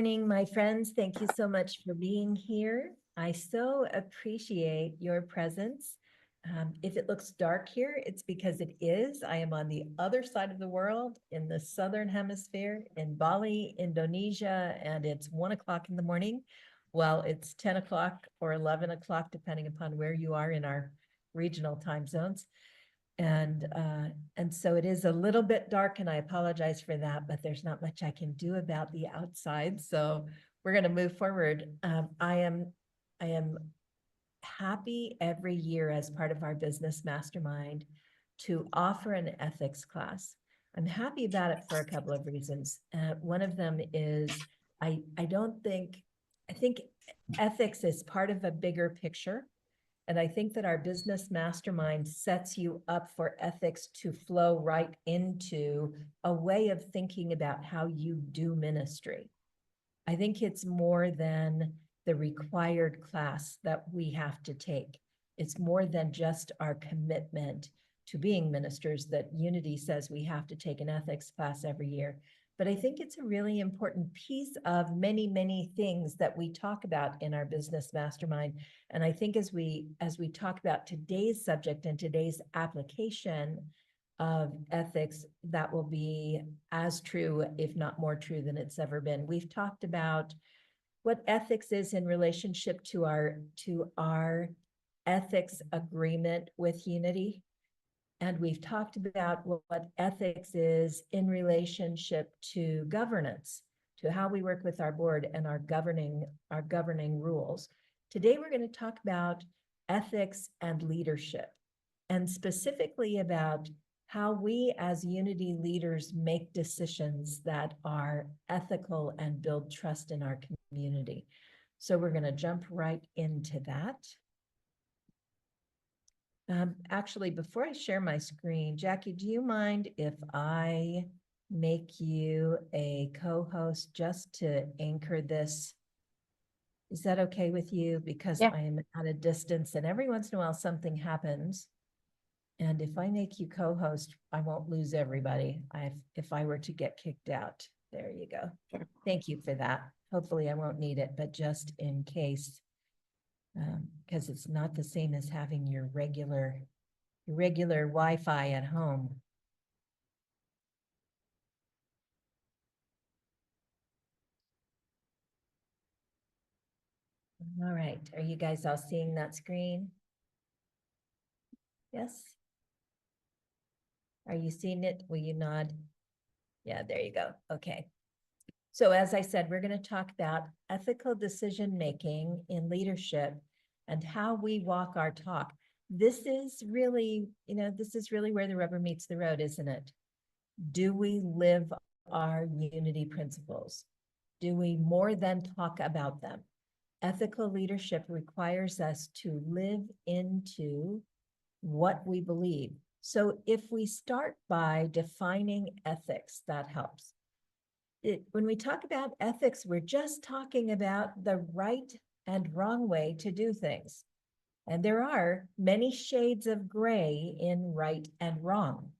morning, my friends. Thank you so much for being here. I so appreciate your presence. If it looks dark here, it's because it is. I am on the other side of the world in the Southern Hemisphere in Bali, Indonesia, and it's 1 o'clock in the morning. Well, it's 10 o'clock or 11 o'clock, depending upon where you are in our regional time zones. And so it is a little bit dark, and I apologize for that, but there's not much I can do about the outside. So we're going to move forward. I am happy every year as part of our business mastermind to offer an ethics class. I'm happy about it for a couple of reasons. One of them is I think ethics is part of a bigger picture. And I think that our business mastermind sets you up for ethics to flow right into a way of thinking about how you do ministry. I think it's more than the required class that we have to take. It's more than just our commitment to being ministers that Unity says we have to take an ethics class every year. But I think it's a really important piece of many, many things that we talk about in our business mastermind. And I think as we talk about today's subject and today's application of ethics, that will be as true, if not more true than it's ever been. We've talked about what ethics is in relationship to our ethics agreement with Unity. And we've talked about what ethics is in relationship to governance, to how we work with our board and our governing rules. Today, we're going to talk about ethics and leadership, and specifically about how we as Unity leaders make decisions that are ethical and build trust in our community. So we're going to jump right into that. Actually, before I share my screen, Jackie, do you mind if I make you a co-host just to anchor this? Is that okay with you? Because I am at a distance and every once in a while something happens. And if I make you co-host, I won't lose everybody. If I were to get kicked out, there you go. Sure. Thank you for that. Hopefully I won't need it, but just in case. Because it's not the same as having your regular Wi-Fi at home. All right, are you guys all seeing that screen? Yes? Are you seeing it? Will you nod? Yeah, there you go. Okay. So as I said, we're going to talk about ethical decision-making in leadership and how we walk our talk. This is really where the rubber meets the road, isn't it? Do we live our Unity principles? Do we more than talk about them? Ethical leadership requires us to live into what we believe. So if we start by defining ethics, that helps. When we talk about ethics, we're just talking about the right and wrong way to do things. And there are many shades of gray in right and wrong.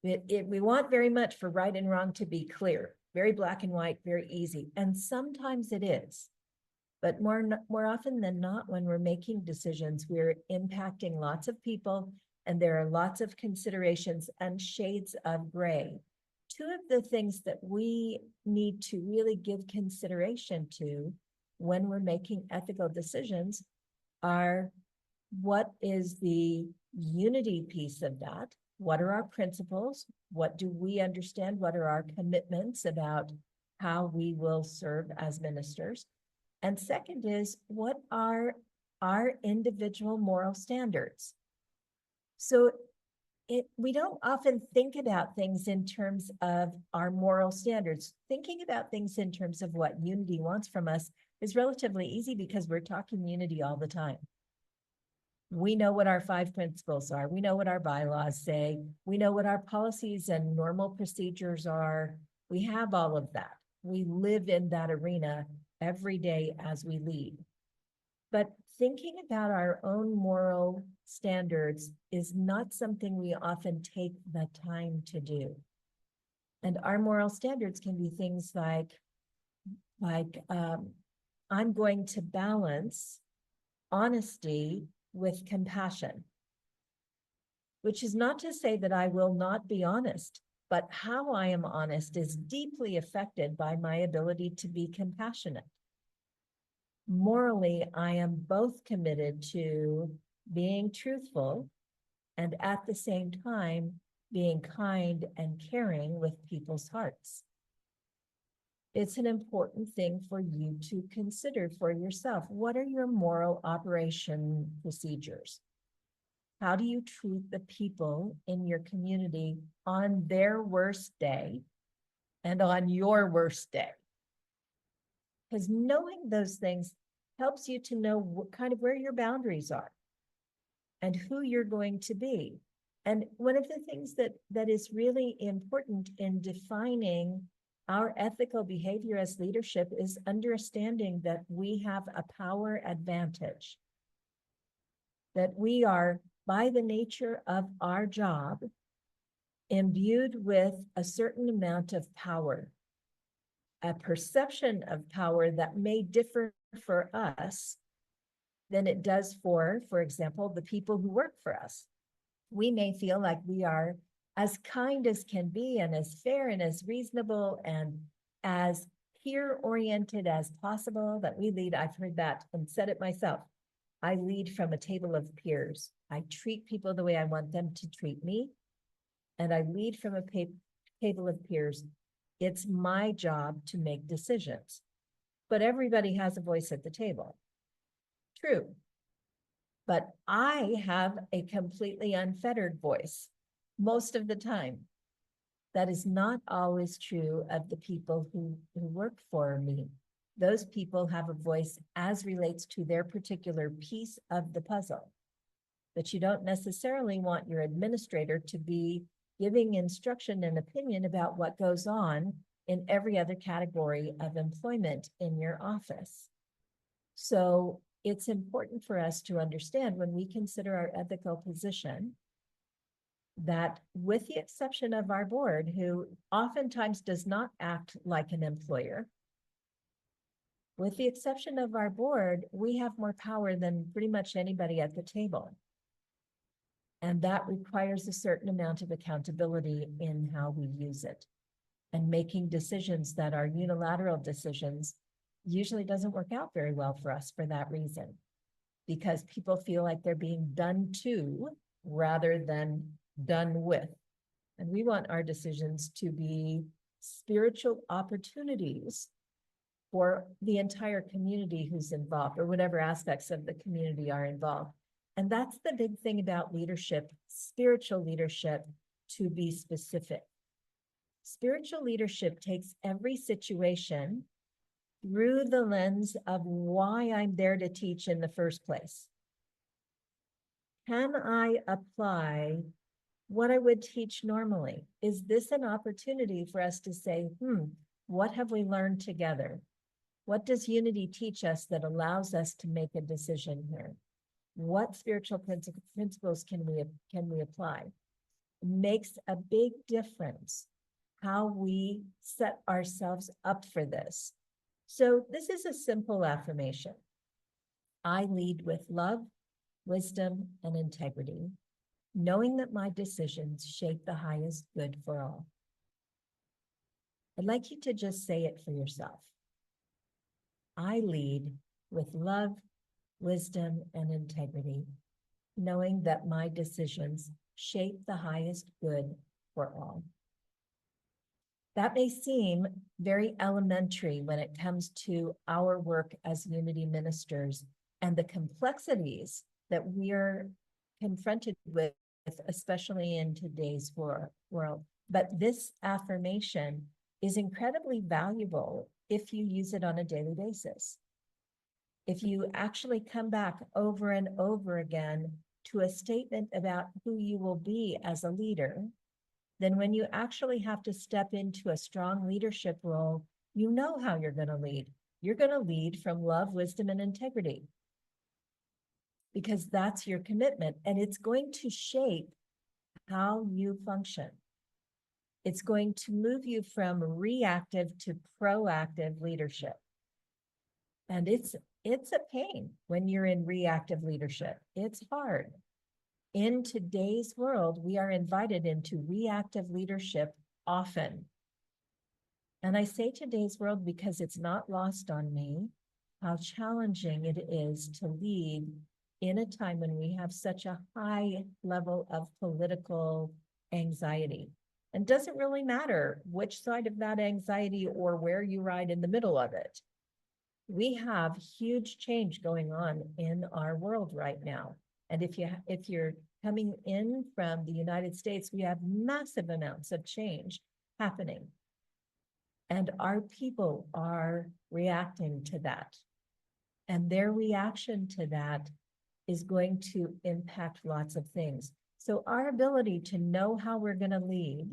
We want very much for right and wrong to be clear, very black and white, very easy. And sometimes it is. But more often than not, when we're making decisions, we're impacting lots of people, and there are lots of considerations and shades of gray. Two of the things that we need to really give consideration to when we're making ethical decisions are what is the Unity piece of that? What are our principles? What do we understand? What are our commitments about how we will serve as ministers? And second is, what are our individual moral standards? So we don't often think about things in terms of our moral standards. Thinking about things in terms of what Unity wants from us is relatively easy because we're talking Unity all the time. We know what our 5 principles are. We know what our bylaws say. We know what our policies and normal procedures are. We have all of that. We live in that arena every day as we lead. But thinking about our own moral standards is not something we often take the time to do. And our moral standards can be things like, Like, I'm going to balance honesty with compassion, which is not to say that I will not be honest, but how I am honest is deeply affected by my ability to be compassionate. Morally, I am both committed to being truthful and at the same time being kind and caring with people's hearts. It's an important thing for you to consider for yourself. What are your moral operation procedures? How do you treat the people in your community on their worst day and on your worst day? Because knowing those things helps you to know what kind of where your boundaries are and who you're going to be. And one of the things that is really important in defining our ethical behavior as leadership is understanding that we have a power advantage, that we are, by the nature of our job, imbued with a certain amount of power, a perception of power that may differ for us than it does for example, the people who work for us. We may feel like we are as kind as can be and as fair and as reasonable and as peer-oriented as possible, that we lead. I've heard that and said it myself. I lead from a table of peers. I treat people the way I want them to treat me, and I lead from a table of peers. It's my job to make decisions, but everybody has a voice at the table. True. But I have a completely unfettered voice most of the time. That is not always true of the people who work for me. Those people have a voice as relates to their particular piece of the puzzle. But you don't necessarily want your administrator to be giving instruction and opinion about what goes on in every other category of employment in your office. So it's important for us to understand when we consider our ethical position that, with the exception of our board, who oftentimes does not act like an employer, with the exception of our board, we have more power than pretty much anybody at the table. And that requires a certain amount of accountability in how we use it. And making decisions that are unilateral decisions usually doesn't work out very well for us for that reason, because people feel like they're being done to rather than done with. And we want our decisions to be spiritual opportunities for the entire community who's involved, or whatever aspects of the community are involved. And that's the big thing about leadership, spiritual leadership, to be specific. Spiritual leadership takes every situation through the lens of why I'm there to teach in the first place. Can I apply what I would teach normally? Is this an opportunity for us to say, what have we learned together? What does unity teach us that allows us to make a decision here? What spiritual principles can we apply? It makes a big difference how we set ourselves up for this. So this is a simple affirmation. I lead with love, wisdom, and integrity, knowing that my decisions shape the highest good for all. I'd like you to just say it for yourself. I lead with love, wisdom, and integrity, knowing that my decisions shape the highest good for all. That may seem very elementary when it comes to our work as unity ministers and the complexities that we are confronted with, especially in today's world. But this affirmation is incredibly valuable if you use it on a daily basis. If you actually come back over and over again to a statement about who you will be as a leader, then when you actually have to step into a strong leadership role, you know how you're going to lead. You're going to lead from love, wisdom, and integrity, because that's your commitment, and it's going to shape how you function. It's going to move you from reactive to proactive leadership. And it's a pain when you're in reactive leadership. It's hard. In today's world, we are invited into reactive leadership often. And I say today's world because it's not lost on me how challenging it is to lead in a time when we have such a high level of political anxiety. And doesn't really matter which side of that anxiety or where you ride in the middle of it. We have huge change going on in our world right now. And if you're coming in from the United States, we have massive amounts of change happening. And our people are reacting to that. And their reaction to that is going to impact lots of things. So our ability to know how we're going to lead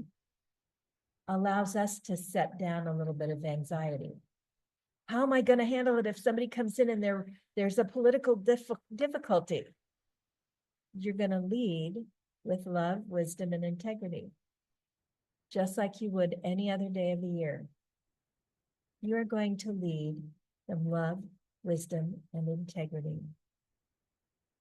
allows us to set down a little bit of anxiety. How am I going to handle it if somebody comes in and there's a political difficulty? You're going to lead with love, wisdom, and integrity, just like you would any other day of the year. You are going to lead from love, wisdom, and integrity.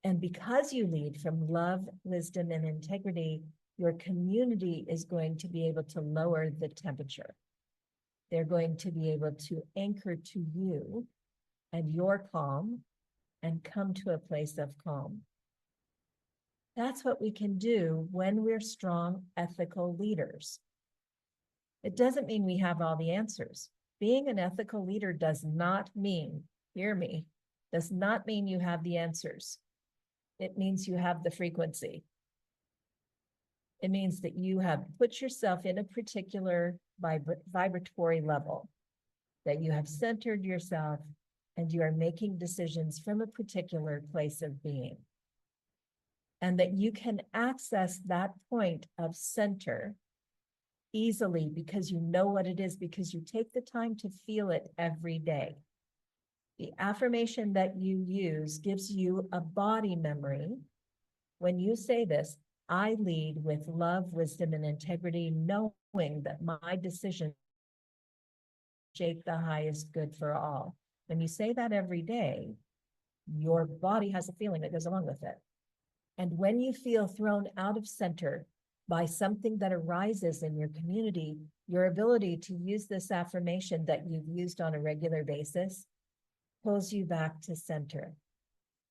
And because you lead from love, wisdom, and integrity, your community is going to be able to lower the temperature. They're going to be able to anchor to you and your calm and come to a place of calm. That's what we can do when we're strong, ethical leaders. It doesn't mean we have all the answers. Being an ethical leader does not mean, hear me, does not mean you have the answers. It means you have the frequency. It means that you have put yourself in a particular vibratory level, that you have centered yourself and you are making decisions from a particular place of being. And that you can access that point of center easily because you know what it is, because you take the time to feel it every day. The affirmation that you use gives you a body memory. When you say this, I lead with love, wisdom, and integrity, knowing that my decisions shape the highest good for all. When you say that every day, your body has a feeling that goes along with it. And when you feel thrown out of center by something that arises in your community, your ability to use this affirmation that you've used on a regular basis pulls you back to center.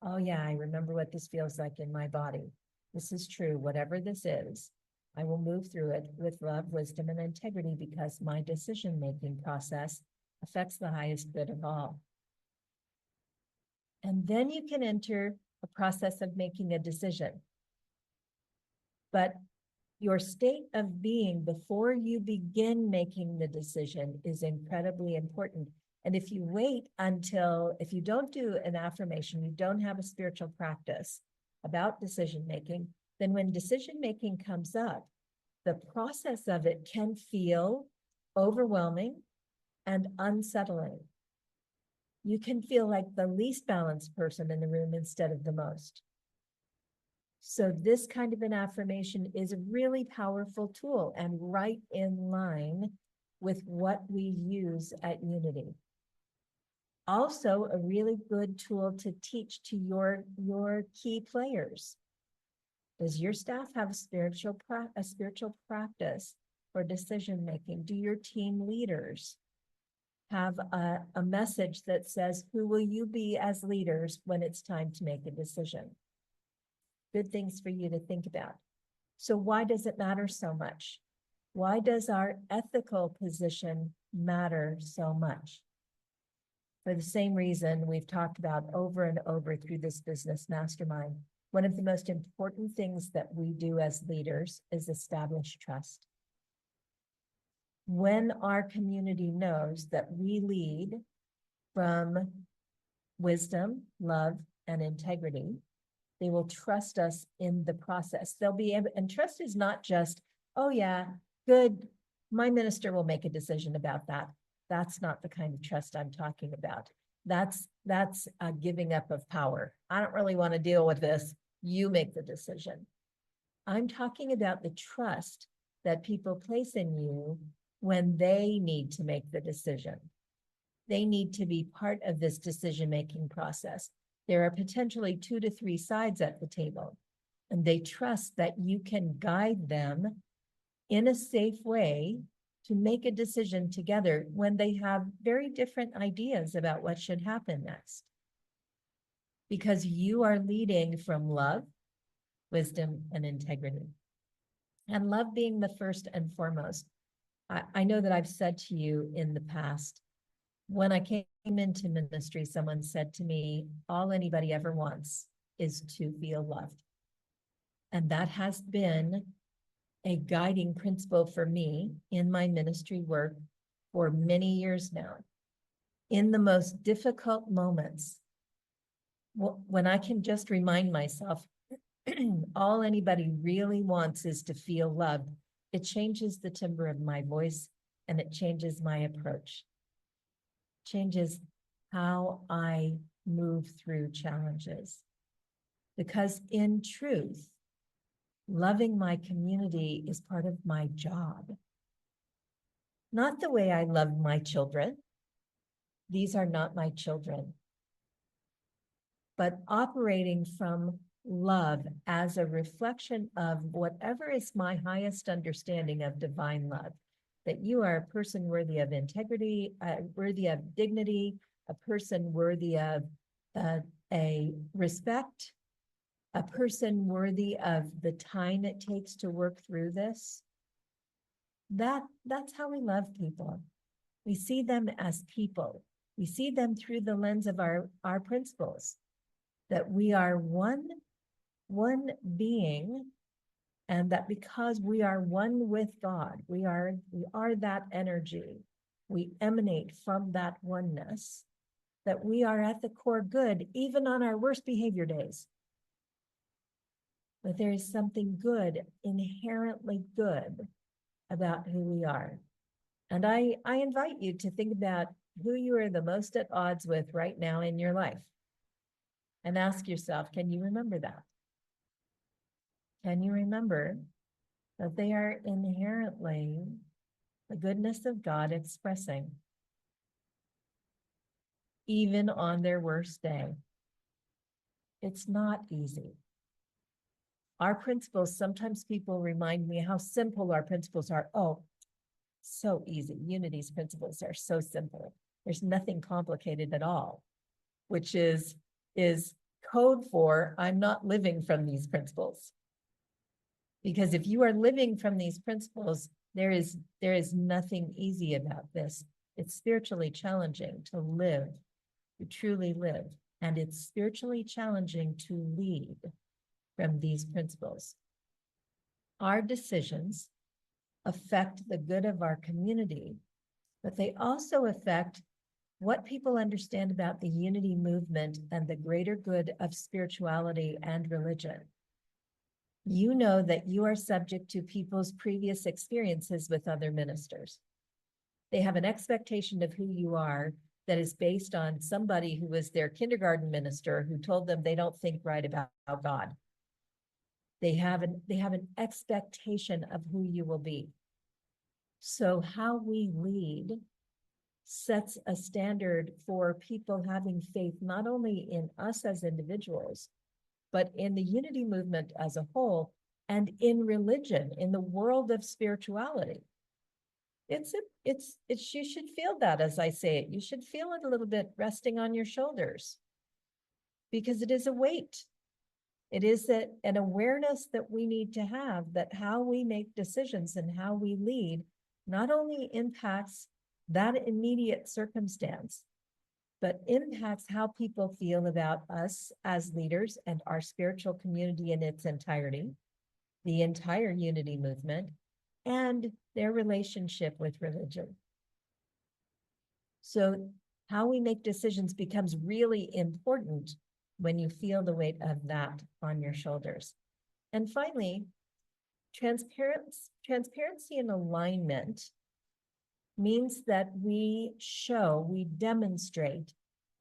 Oh yeah, I remember what this feels like in my body. This is true, whatever this is. I will move through it with love, wisdom, and integrity because my decision-making process affects the highest good of all. And then you can enter a process of making a decision. But your state of being before you begin making the decision is incredibly important. And if you wait until, if you don't do an affirmation, you don't have a spiritual practice about decision-making, then when decision-making comes up, the process of it can feel overwhelming and unsettling. You can feel like the least balanced person in the room instead of the most. So this kind of an affirmation is a really powerful tool and right in line with what we use at Unity. Also, a really good tool to teach to your key players. Does your staff have a spiritual practice for decision-making? Do your team leaders have a message that says, who will you be as leaders when it's time to make a decision? Good things for you to think about. So why does it matter so much? Why does our ethical position matter so much? For the same reason we've talked about over and over through this business mastermind. One of the most important things that we do as leaders is establish trust. When our community knows that we lead from wisdom, love, and integrity, they will trust us in the process. They'll be able, and trust is not just, oh yeah, good, my minister will make a decision about that. That's not the kind of trust I'm talking about. That's a giving up of power. I don't really want to deal with this. You make the decision. I'm talking about the trust that people place in you when they need to make the decision. They need to be part of this decision-making process. There are potentially 2 to 3 sides at the table, and they trust that you can guide them in a safe way to make a decision together when they have very different ideas about what should happen next. Because you are leading from love, wisdom, and integrity. And love being the first and foremost. I know that I've said to you in the past, when I came into ministry, someone said to me, all anybody ever wants is to feel loved. And that has been a guiding principle for me in my ministry work for many years now. In the most difficult moments, when I can just remind myself, all anybody really wants is to feel loved, it changes the timbre of my voice and it changes my approach, changes how I move through challenges. Because in truth, loving my community is part of my job. Not the way I love my children. These are not my children. But operating from love as a reflection of whatever is my highest understanding of divine love, that you are a person worthy of integrity, worthy of dignity, a person worthy of a respect, a person worthy of the time it takes to work through this. That's how we love people. We see them as people. We see them through the lens of our principles, that we are one being, and that because we are one with God, we are that energy. We emanate from that oneness, that we are at the core good, even on our worst behavior days. But there is something good, inherently good, about who we are. And I invite you to think about who you are the most at odds with right now in your life. And ask yourself, can you remember that? Can you remember that they are inherently the goodness of God expressing, even on their worst day? It's not easy. Our principles, sometimes people remind me how simple our principles are. Oh, so easy. Unity's principles are so simple. There's nothing complicated at all, which is code for I'm not living from these principles. Because if you are living from these principles, there is nothing easy about this. It's spiritually challenging to live, to truly live. And it's spiritually challenging to lead from these principles. Our decisions affect the good of our community, but they also affect what people understand about the unity movement and the greater good of spirituality and religion. You know that you are subject to people's previous experiences with other ministers. They have an expectation of who you are that is based on somebody who was their kindergarten minister who told them they don't think right about God. They have an expectation of who you will be. So how we lead sets a standard for people having faith, not only in us as individuals, but in the unity movement as a whole, and in religion, in the world of spirituality. You should feel that as I say it. You should feel it a little bit resting on your shoulders, because it is a weight. It is an awareness that we need to have, that how we make decisions and how we lead not only impacts that immediate circumstance, but impacts how people feel about us as leaders and our spiritual community in its entirety, the entire unity movement, and their relationship with religion. So how we make decisions becomes really important when you feel the weight of that on your shoulders. And finally, transparency and alignment means that we demonstrate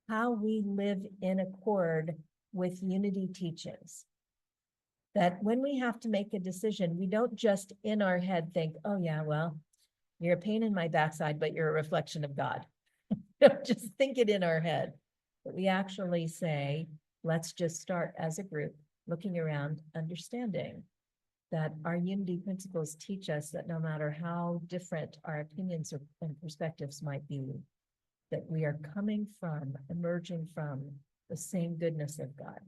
how we live in accord with unity teachings. That when we have to make a decision, we don't just in our head think, oh yeah, well, you're a pain in my backside, but you're a reflection of God. Don't just think it in our head, but we actually say, let's just start as a group, looking around, understanding that our unity principles teach us that no matter how different our opinions and perspectives might be, that we are coming from, emerging from the same goodness of God,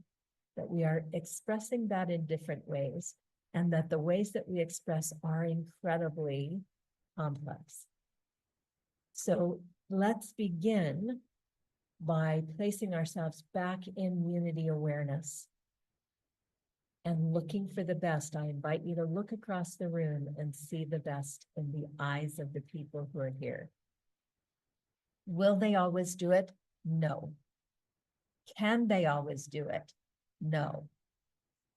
that we are expressing that in different ways, and that the ways that we express are incredibly complex. So let's begin by placing ourselves back in unity awareness and looking for the best. I invite you to look across the room and see the best in the eyes of the people who are here. Will they always do it? No. Can they always do it? No.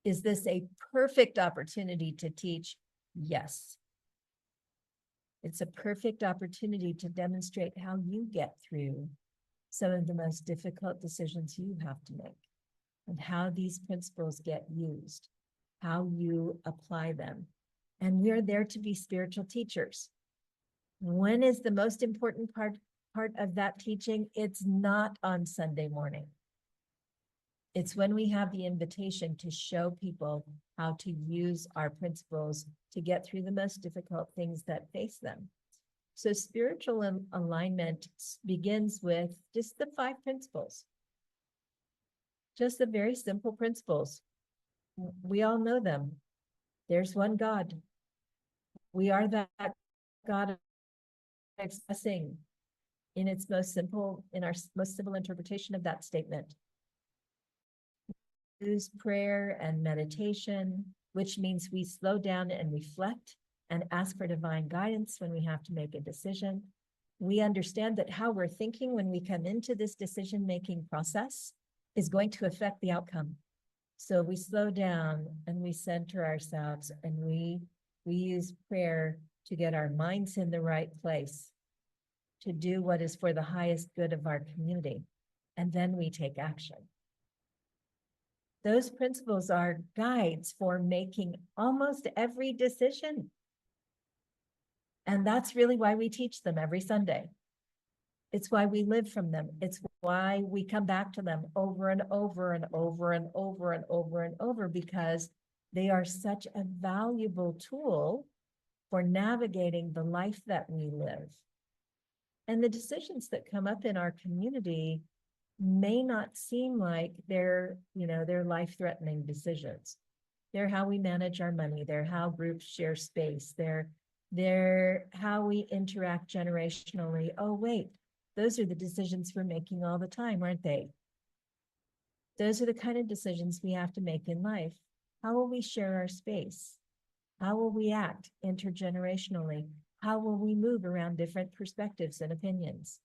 Is this a perfect opportunity to teach? Yes. It's a perfect opportunity to demonstrate how you get through some of the most difficult decisions you have to make, and how these principles get used, how you apply them. And we're there to be spiritual teachers. When is the most important part of that teaching? It's not on Sunday morning. It's when we have the invitation to show people how to use our principles to get through the most difficult things that face them. So spiritual alignment begins with just the 5 principles. Just the very simple principles. We all know them. There's one God. We are that God expressing in its most simple, in our most simple interpretation of that statement. Use prayer and meditation, which means we slow down and reflect and ask for divine guidance when we have to make a decision. We understand that how we're thinking when we come into this decision-making process is going to affect the outcome. So we slow down and we center ourselves, and we use prayer to get our minds in the right place, to do what is for the highest good of our community. And then we take action. Those principles are guides for making almost every decision. And that's really why we teach them every Sunday. It's why we live from them. It's why we come back to them over and over and over and over and over and over, because they are such a valuable tool for navigating the life that we live. And the decisions that come up in our community may not seem like they're life-threatening decisions. They're how we manage our money. They're how groups share space. They're how we interact generationally. Oh, wait, those are the decisions we're making all the time, aren't they? Those are the kind of decisions we have to make in life. How will we share our space? How will we act intergenerationally? How will we move around different perspectives and opinions?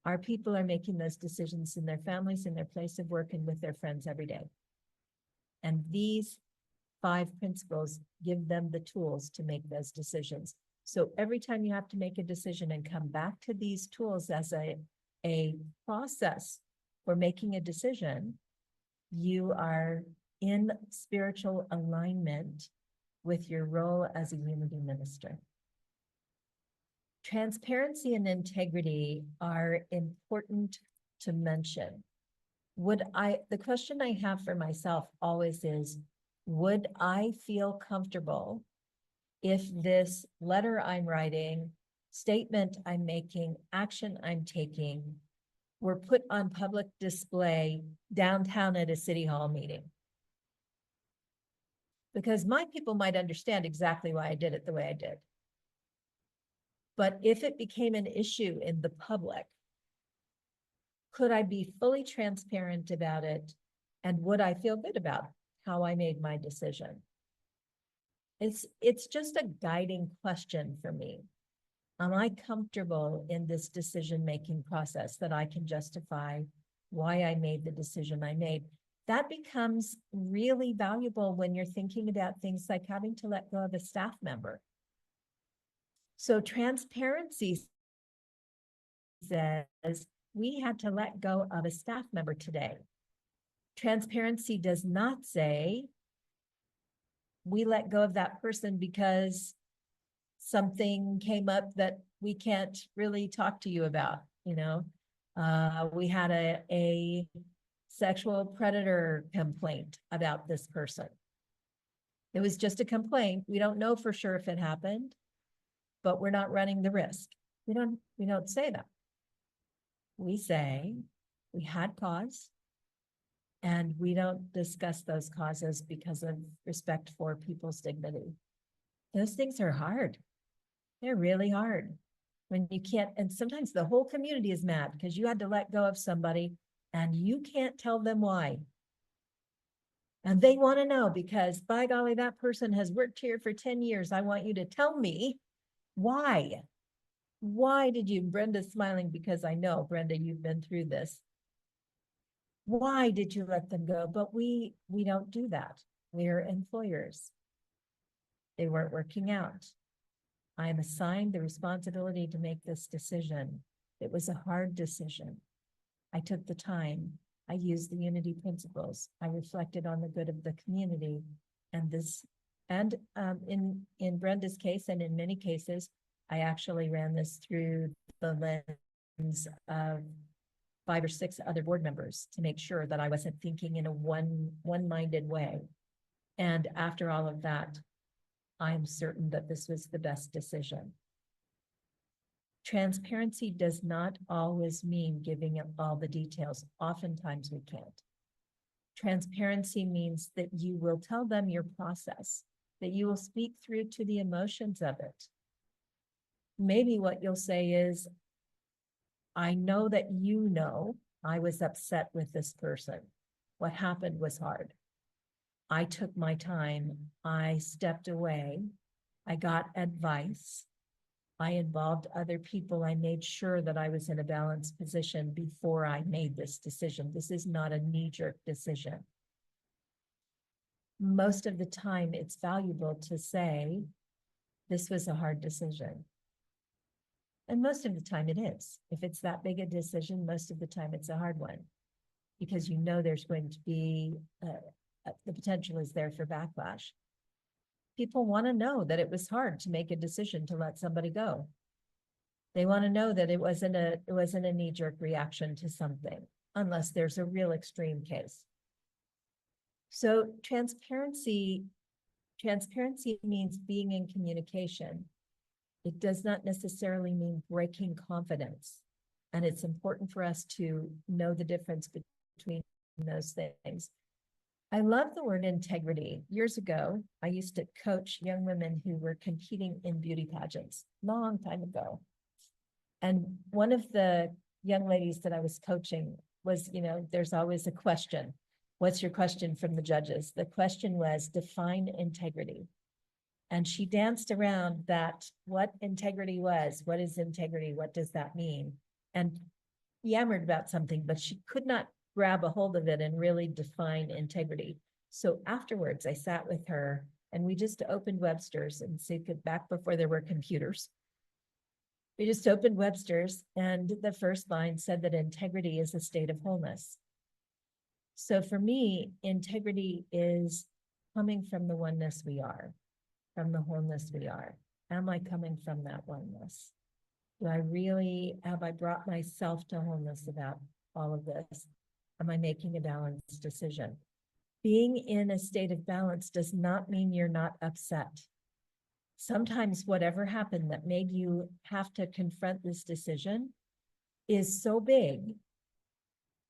Our people are making those decisions in their families, in their place of work, and with their friends every day. And these 5 principles give them the tools to make those decisions. So every time you have to make a decision and come back to these tools as a process for making a decision, you are in spiritual alignment with your role as a unity minister. Transparency and integrity are important to mention. The question I have for myself always is, would I feel comfortable if this letter I'm writing, statement I'm making, action I'm taking were put on public display downtown at a city hall meeting? Because my people might understand exactly why I did it the way I did. But if it became an issue in the public, could I be fully transparent about it? And would I feel good about how I made my decision? It's just a guiding question for me. Am I comfortable in this decision-making process that I can justify why I made the decision I made? That becomes really valuable when you're thinking about things like having to let go of a staff member. So transparency says we had to let go of a staff member today. Transparency does not say we let go of that person because something came up that we can't really talk to you about, you know. We had a sexual predator complaint about this person. It was just a complaint. We don't know for sure if it happened, but we're not running the risk. We don't say that. We say we had cause, and we don't discuss those causes because of respect for people's dignity. Those things are hard. They're really hard when you can't, and sometimes the whole community is mad because you had to let go of somebody and you can't tell them why. And they want to know because, by golly, that person has worked here for 10 years. I want you to tell me why. Why did you, Brenda's smiling because I know, Brenda, you've been through this. Why did you let them go? But we don't do that. We're employers. They weren't working out. I am assigned the responsibility to make this decision. It was a hard decision. I took the time. I used the unity principles. I reflected on the good of the community, and this, and in Brenda's case, and in many cases, I actually ran this through the lens of 5 or 6 other board members to make sure that I wasn't thinking in a one-minded way. And after all of that, I am certain that this was the best decision. Transparency does not always mean giving all the details. Oftentimes we can't. Transparency means that you will tell them your process, that you will speak through to the emotions of it. Maybe what you'll say is, I know that you know I was upset with this person. What happened was hard. I took my time. I stepped away. I got advice. I involved other people. I made sure that I was in a balanced position before I made this decision. This is not a knee-jerk decision. Most of the time, it's valuable to say, this was a hard decision. And most of the time it is. If it's that big a decision, most of the time it's a hard one, because you know there's going to be, the potential is there for backlash. People want to know that it was hard to make a decision to let somebody go. They want to know that it wasn't a knee-jerk reaction to something, unless there's a real extreme case. So transparency means being in communication. It does not necessarily mean breaking confidence. And it's important for us to know the difference between those things. I love the word integrity. Years ago, I used to coach young women who were competing in beauty pageants, long time ago. And one of the young ladies that I was coaching was, there's always a question. What's your question from the judges? The question was, define integrity. And she danced around that, what integrity was, what is integrity, what does that mean? And yammered about something, but she could not grab a hold of it and really define integrity. So afterwards, I sat with her and we just opened Webster's, and so back before there were computers. We just opened Webster's, and the first line said that integrity is a state of wholeness. So for me, integrity is coming from the oneness we are. From the wholeness we are. Am I coming from that oneness? Have I brought myself to wholeness about all of this? Am I making a balanced decision? Being in a state of balance does not mean you're not upset. Sometimes whatever happened that made you have to confront this decision is so big,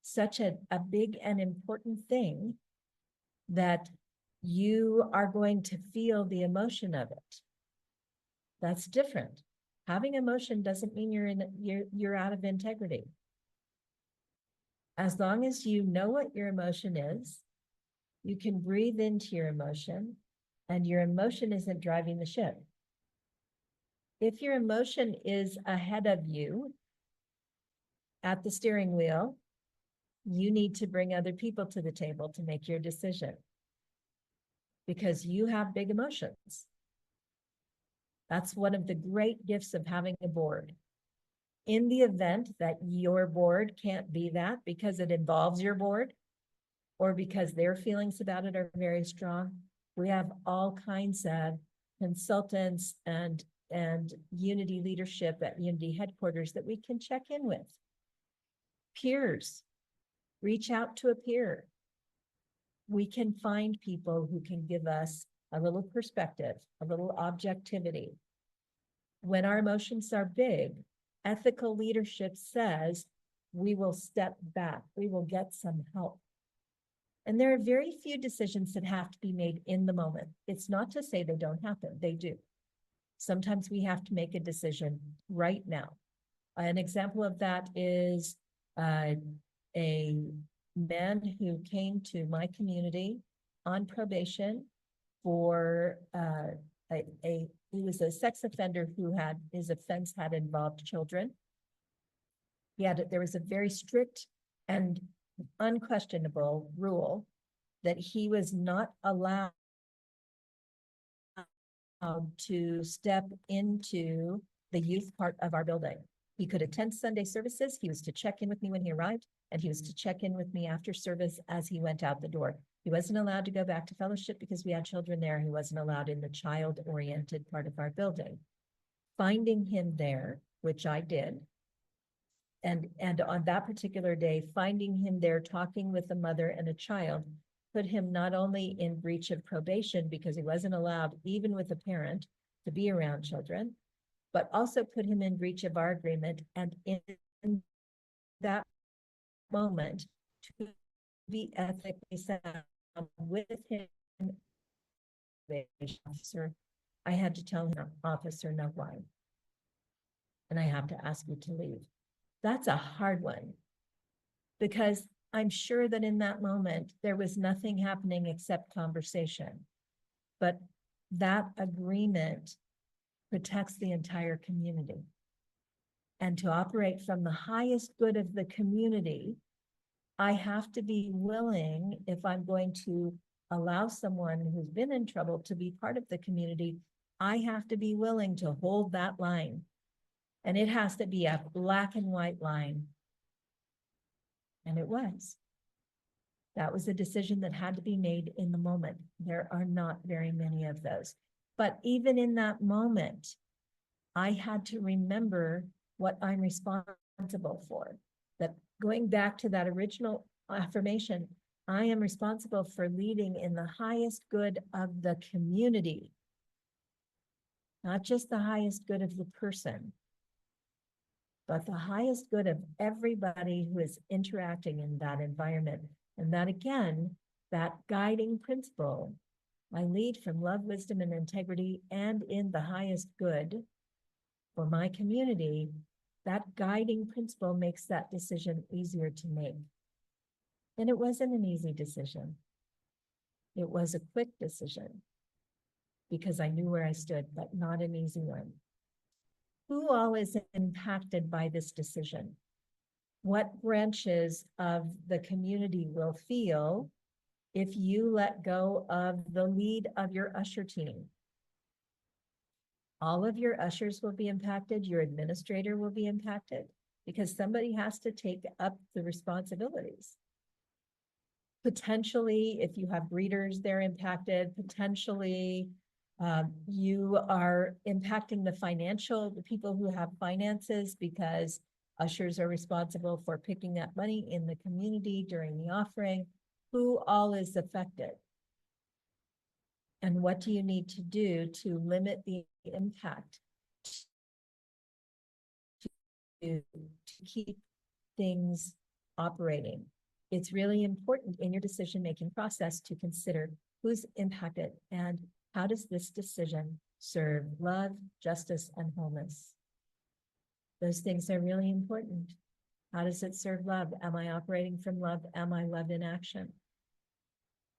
such a big and important thing, that you are going to feel the emotion of it. That's different. Having emotion doesn't mean you're out of integrity. As long as you know what your emotion is, you can breathe into your emotion, and your emotion isn't driving the ship. If your emotion is ahead of you at the steering wheel, you need to bring other people to the table to make your decision, because you have big emotions. That's one of the great gifts of having a board. In the event that your board can't be that because it involves your board, or because their feelings about it are very strong, we have all kinds of consultants and and Unity leadership at Unity headquarters that we can check in with. Peers, reach out to a peer. We can find people who can give us a little perspective, a little objectivity. When our emotions are big, ethical leadership says we will step back, we will get some help. And there are very few decisions that have to be made in the moment. It's not to say they don't happen, they do. Sometimes we have to make a decision right now. An example of that is a man who came to my community on probation for he was a sex offender who had his offense had involved children. There was a very strict and unquestionable rule that he was not allowed to step into the youth part of our building. He could attend Sunday services. He was to check in with me when he arrived, and he was to check in with me after service as he went out the door. He wasn't allowed to go back to fellowship because we had children there. He wasn't allowed in the child-oriented part of our building. Finding him there, which I did, and on that particular day, finding him there talking with a mother and a child put him not only in breach of probation because he wasn't allowed, even with a parent, to be around children, but also put him in breach of our agreement. And in that moment, to be ethically sound with him, officer, I had to tell him, officer, no line. And I have to ask you to leave. That's a hard one, because I'm sure that in that moment, there was nothing happening except conversation. But that agreement protects the entire community. And to operate from the highest good of the community, I have to be willing, if I'm going to allow someone who's been in trouble to be part of the community, I have to be willing to hold that line. And it has to be a black and white line. And it was. That was a decision that had to be made in the moment. There are not very many of those. But even in that moment, I had to remember what I'm responsible for. That going back to that original affirmation, I am responsible for leading in the highest good of the community, not just the highest good of the person, but the highest good of everybody who is interacting in that environment. And that, again, that guiding principle, I lead from love, wisdom, and integrity, and in the highest good for my community. That guiding principle makes that decision easier to make. And it wasn't an easy decision. It was a quick decision because I knew where I stood, but not an easy one. Who all is impacted by this decision? What branches of the community will feel if you let go of the lead of your usher team? All of your ushers will be impacted. Your administrator will be impacted because somebody has to take up the responsibilities. Potentially, if you have greeters, they're impacted. Potentially, you are impacting the people who have finances, because ushers are responsible for picking up money in the community during the offering. Who all is affected? And what do you need to do to limit the impact to keep things operating? It's really important in your decision-making process to consider who's impacted and how does this decision serve love, justice, and wholeness? Those things are really important. How does it serve love? Am I operating from love? Am I love in action?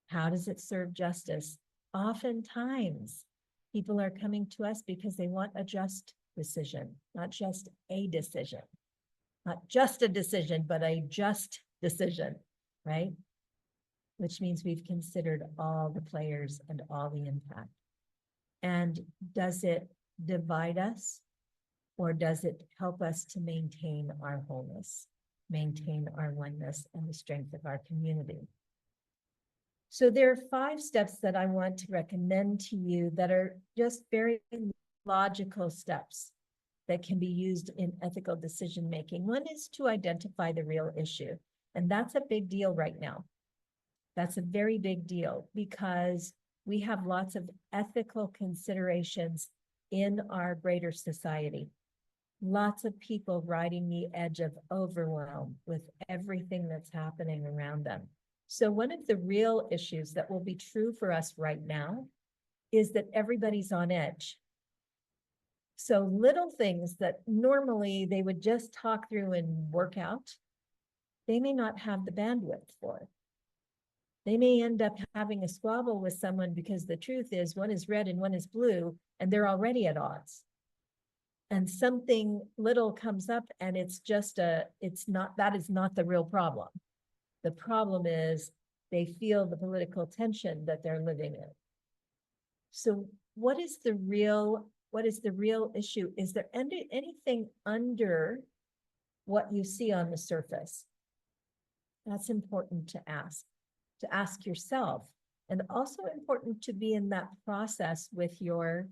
How does it serve justice? Oftentimes, people are coming to us because they want a just decision, not just a decision. Not just a decision, but a just decision, right? Which means we've considered all the players and all the impact. And does it divide us, or does it help us to maintain our wholeness, maintain our oneness and the strength of our community? So there are 5 steps that I want to recommend to you that are just very logical steps that can be used in ethical decision making. One is to identify the real issue. And that's a big deal right now. That's a very big deal because we have lots of ethical considerations in our greater society. Lots of people riding the edge of overwhelm with everything that's happening around them. So one of the real issues that will be true for us right now is that everybody's on edge. So little things that normally they would just talk through and work out, they may not have the bandwidth for. They may end up having a squabble with someone because the truth is one is red and one is blue, and they're already at odds. And something little comes up and it's just that is not the real problem. The problem is they feel the political tension that they're living in. So what is the real issue? Is there anything under what you see on the surface? That's important to ask yourself, and also important to be in that process with your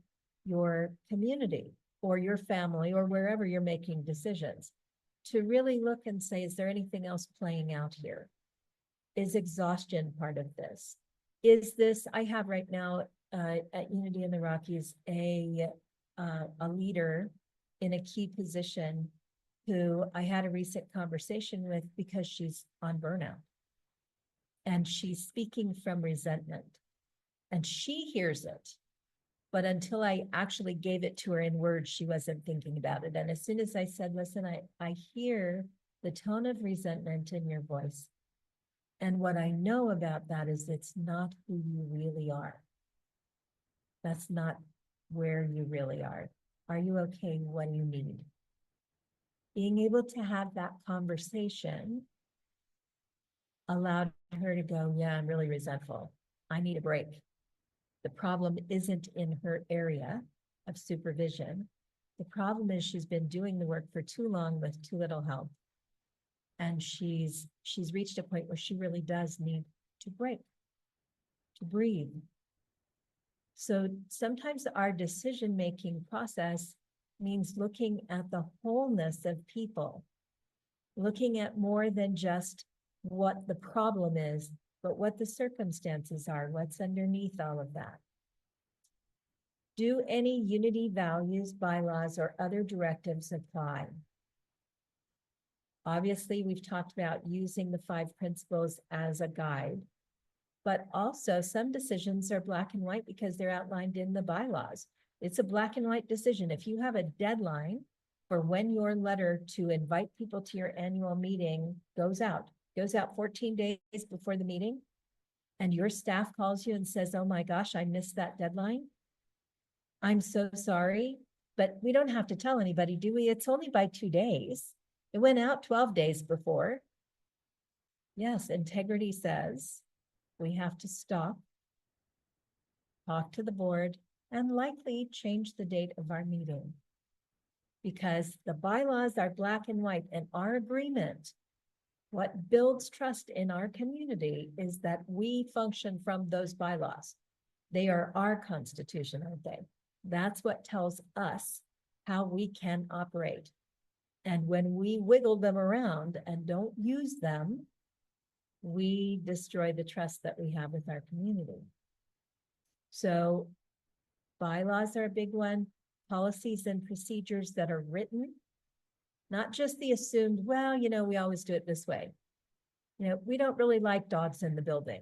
community or your family or wherever you're making decisions, to really look and say, is there anything else playing out here? Is exhaustion part of this? Is this, I have right now at Unity in the Rockies, a leader in a key position who I had a recent conversation with because she's on burnout. And she's speaking from resentment. And she hears it. But until I actually gave it to her in words, she wasn't thinking about it. And as soon as I said, listen, I hear the tone of resentment in your voice. And what I know about that is it's not who you really are. That's not where you really are. Are you okay? What do you need? Being able to have that conversation allowed her to go, yeah, I'm really resentful. I need a break. The problem isn't in her area of supervision. The problem is she's been doing the work for too long with too little help. And she's reached a point where she really does need to break, to breathe. So sometimes our decision-making process means looking at the wholeness of people, looking at more than just what the problem is, but what the circumstances are, what's underneath all of that. Do any unity values, bylaws, or other directives apply? Obviously, we've talked about using the 5 principles as a guide, but also some decisions are black and white because they're outlined in the bylaws. It's a black and white decision. If you have a deadline for when your letter to invite people to your annual meeting goes out 14 days before the meeting, and your staff calls you and says, oh my gosh, I missed that deadline. I'm so sorry, but we don't have to tell anybody, do we? It's only by 2 days. It went out 12 days before. Yes, integrity says we have to stop, talk to the board, and likely change the date of our meeting. Because the bylaws are black and white, and our agreement, what builds trust in our community, is that we function from those bylaws. They are our constitution, aren't they? That's what tells us how we can operate. And when we wiggle them around and don't use them, we destroy the trust that we have with our community. So bylaws are a big one. Policies and procedures that are written, not just the assumed, well, we always do it this way. We don't really like dogs in the building.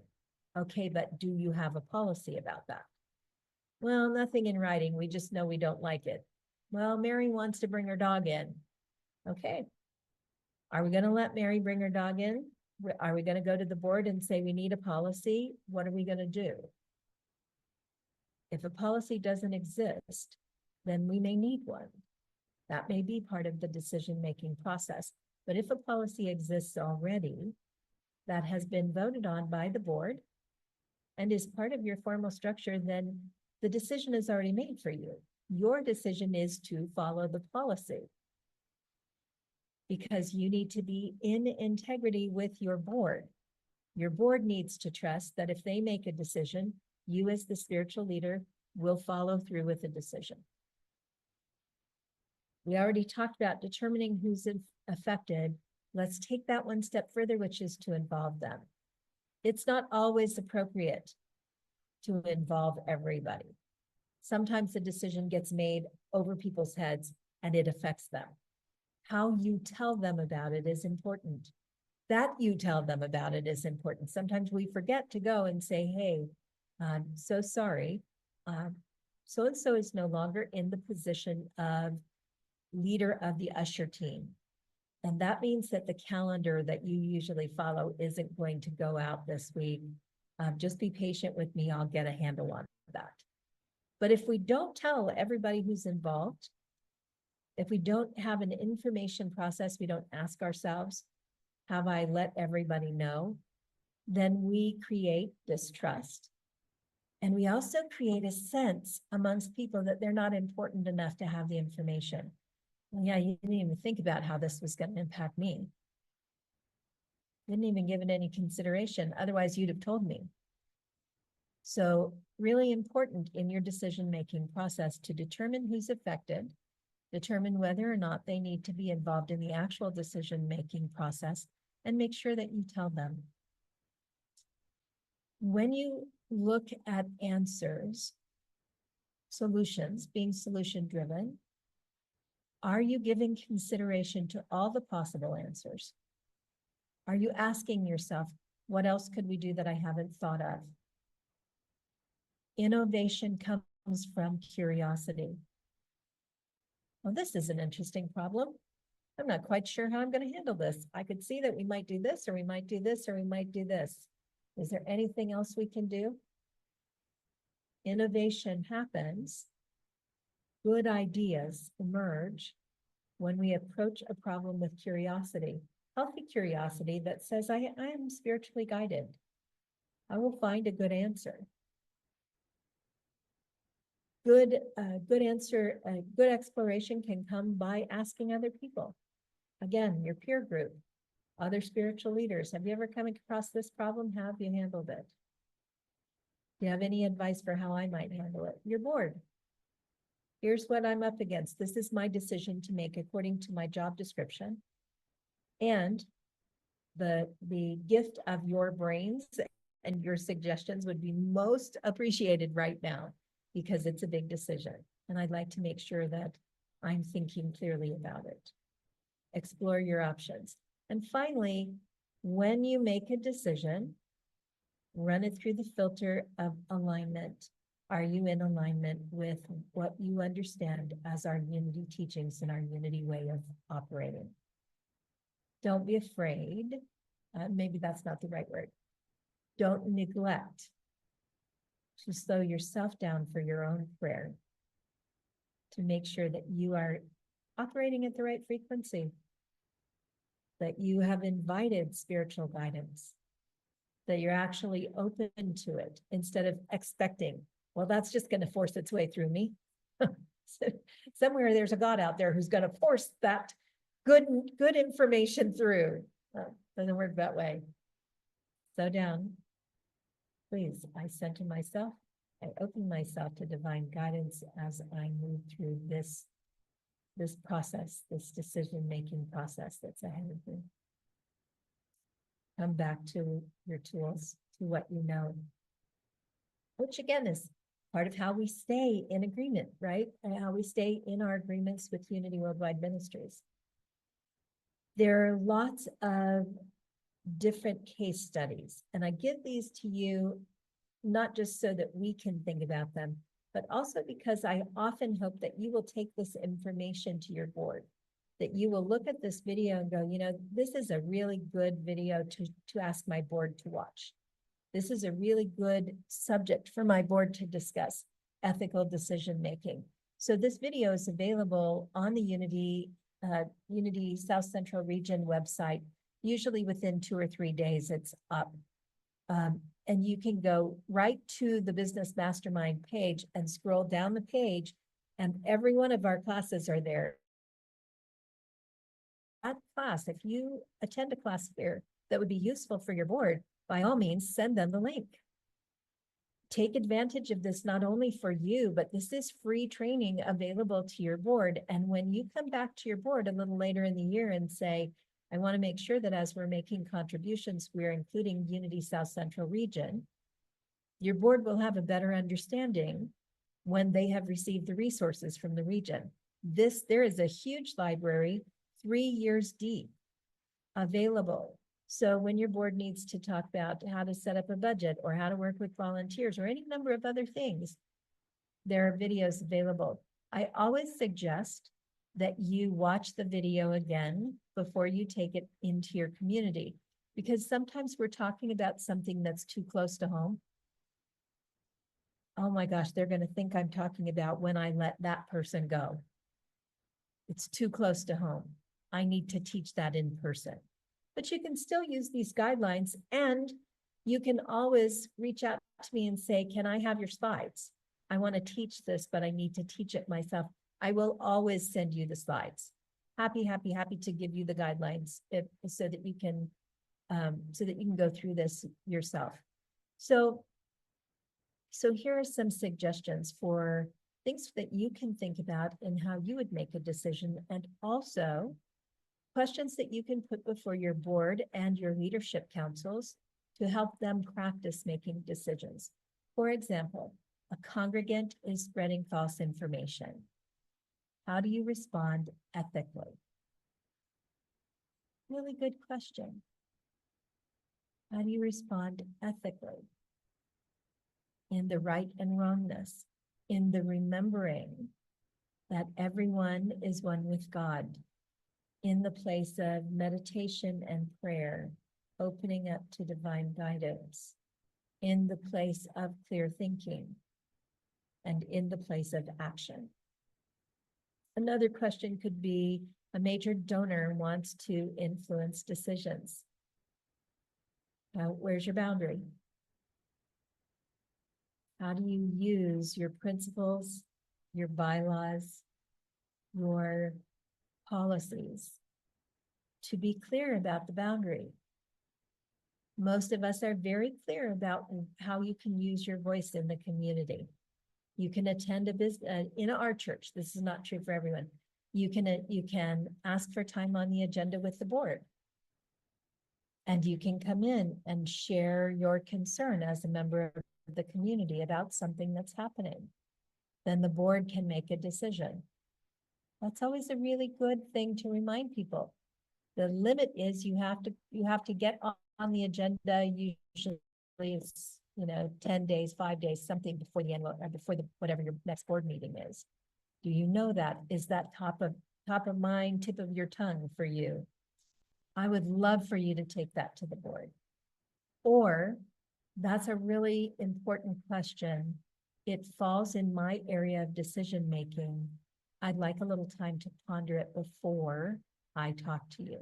Okay, but do you have a policy about that? Well, nothing in writing. We just know we don't like it. Well, Mary wants to bring her dog in. Okay. Are we going to let Mary bring her dog in? Are we going to go to the board and say we need a policy? What are we going to do? If a policy doesn't exist, then we may need one. That may be part of the decision-making process. But if a policy exists already that has been voted on by the board and is part of your formal structure, then the decision is already made for you. Your decision is to follow the policy, because you need to be in integrity with your board. Your board needs to trust that if they make a decision, you as the spiritual leader will follow through with the decision. We already talked about determining who's affected. Let's take that one step further, which is to involve them. It's not always appropriate to involve everybody. Sometimes the decision gets made over people's heads and it affects them. How you tell them about it is important. That you tell them about it is important. Sometimes we forget to go and say, hey, I'm so sorry. So-and-so is no longer in the position of leader of the usher team. And that means that the calendar that you usually follow isn't going to go out this week. Just be patient with me. I'll get a handle on that. But if we don't tell everybody who's involved, if we don't have an information process, we don't ask ourselves, have I let everybody know? Then we create distrust. And we also create a sense amongst people that they're not important enough to have the information. Well, yeah, you didn't even think about how this was going to impact me. Didn't even give it any consideration. Otherwise, you'd have told me. So really important in your decision-making process to determine who's affected, determine whether or not they need to be involved in the actual decision-making process, and make sure that you tell them. When you look at answers, solutions, being solution-driven, are you giving consideration to all the possible answers? Are you asking yourself, what else could we do that I haven't thought of? Innovation comes from curiosity. Well, this is an interesting problem. I'm not quite sure how I'm going to handle this. I could see that we might do this, or we might do this, or we might do this. Is there anything else we can do? Innovation happens. Good ideas emerge when we approach a problem with curiosity, healthy curiosity that says, I am spiritually guided. I will find a good answer. Good exploration can come by asking other people. Again, your peer group, other spiritual leaders. Have you ever come across this problem? How have you handled it? Do you have any advice for how I might handle it? You're bored. Here's what I'm up against. This is my decision to make according to my job description. And the gift of your brains and your suggestions would be most appreciated right now, because it's a big decision. And I'd like to make sure that I'm thinking clearly about it. Explore your options. And finally, when you make a decision, run it through the filter of alignment. Are you in alignment with what you understand as our unity teachings and our unity way of operating? Don't be afraid. Maybe that's not the right word. Don't neglect to slow yourself down for your own prayer, to make sure that you are operating at the right frequency, that you have invited spiritual guidance, that you're actually open to it instead of expecting, well, that's just going to force its way through me. Somewhere there's a God out there who's going to force that good information through. Doesn't work that way. Slow down. Please, I center myself. I open myself to divine guidance as I move through this process, this decision-making process that's ahead of me. Come back to your tools, to what you know, which again is part of how we stay in agreement, right? And how we stay in our agreements with Unity Worldwide Ministries. There are lots of different case studies, and I give these to you not just so that we can think about them, but also because I often hope that you will take this information to your board, that you will look at this video and go, you know, this is a really good video to ask my board to watch. This is a really good subject for my board to discuss, ethical decision-making. So this video is available on the Unity South Central Region website. Usually within 2 or 3 days, it's up. And you can go right to the Business Mastermind page and scroll down the page, and every one of our classes are there. That class, if you attend a class here that would be useful for your board, by all means, send them the link. take advantage of this not only for you, but this is free training available to your board. And when you come back to your board a little later in the year and say, I want to make sure that as we're making contributions, we're including Unity South Central Region, your board will have a better understanding when they have received the resources from the region. There is a huge library, 3 years deep, available. So when your board needs to talk about how to set up a budget or how to work with volunteers or any number of other things, there are videos available. I always suggest that you watch the video again before you take it into your community, because sometimes we're talking about something that's too close to home. Oh my gosh, they're going to think I'm talking about when I let that person go. It's too close to home. I need to teach that in person. But you can still use these guidelines, and you can always reach out to me and say, can I have your slides? I want to teach this, but I need to teach it myself. I will always send you the slides. Happy to give you the guidelines so that you can go through this yourself. So here are some suggestions for things that you can think about and how you would make a decision, and also questions that you can put before your board and your leadership councils to help them practice making decisions. For example, a congregant is spreading false information. How do you respond ethically? Really good question. How do you respond ethically? In the right and wrongness, in the remembering that everyone is one with God, in the place of meditation and prayer, opening up to divine guidance, in the place of clear thinking, and in the place of action. Another question could be, a major donor wants to influence decisions. Where's your boundary? How do you use your principles, your bylaws, your policies to be clear about the boundary? Most of us are very clear about how you can use your voice in the community. You can attend a business in our church. This is not true for everyone. You can ask for time on the agenda with the board. And you can come in and share your concern as a member of the community about something that's happening. Then the board can make a decision. That's always a really good thing to remind people. The limit is you have to get on the agenda. Usually it's 10 days, 5 days, something before the annual or before whatever your next board meeting is. Do you know that? Is that top of mind, tip of your tongue for you? I would love for you to take that to the board. Or that's a really important question. It falls in my area of decision making. I'd like a little time to ponder it before I talk to you.